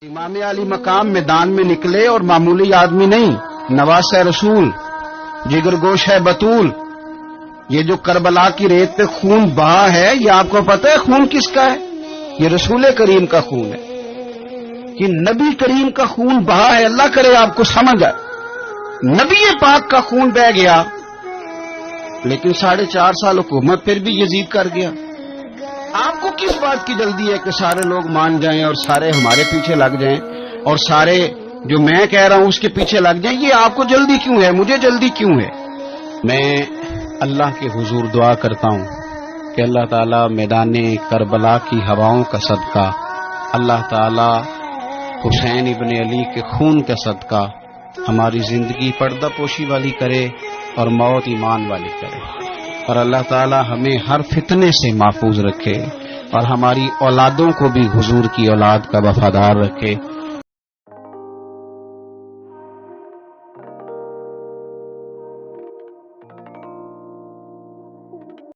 امام علی مقام میدان میں نکلے اور معمولی آدمی نہیں، نواس رسول، جگر گوش ہے بطول. یہ جو کربلا کی ریت پہ خون بہا ہے، یہ آپ کو پتہ ہے خون کس کا ہے؟ یہ رسول کریم کا خون ہے، کہ نبی کریم کا خون بہا ہے. اللہ کرے آپ کو سمجھ آئے. نبی پاک کا خون بہ گیا، لیکن 4.5 سال حکومت پھر بھی یزید کر گیا. آپ کو کس بات کی جلدی ہے کہ سارے لوگ مان جائیں اور سارے ہمارے پیچھے لگ جائیں اور سارے جو میں کہہ رہا ہوں اس کے پیچھے لگ جائیں؟ یہ آپ کو جلدی کیوں ہے؟ مجھے جلدی کیوں ہے؟ میں اللہ کے حضور دعا کرتا ہوں کہ اللہ تعالیٰ میدان کربلا کی ہواؤں کا صدقہ، اللہ تعالیٰ حسین ابن علی کے خون کا صدقہ ہماری زندگی پردہ پوشی والی کرے اور موت ایمان والی کرے، اور اللہ تعالیٰ ہمیں ہر فتنے سے محفوظ رکھے اور ہماری اولادوں کو بھی حضور کی اولاد کا وفادار رکھے.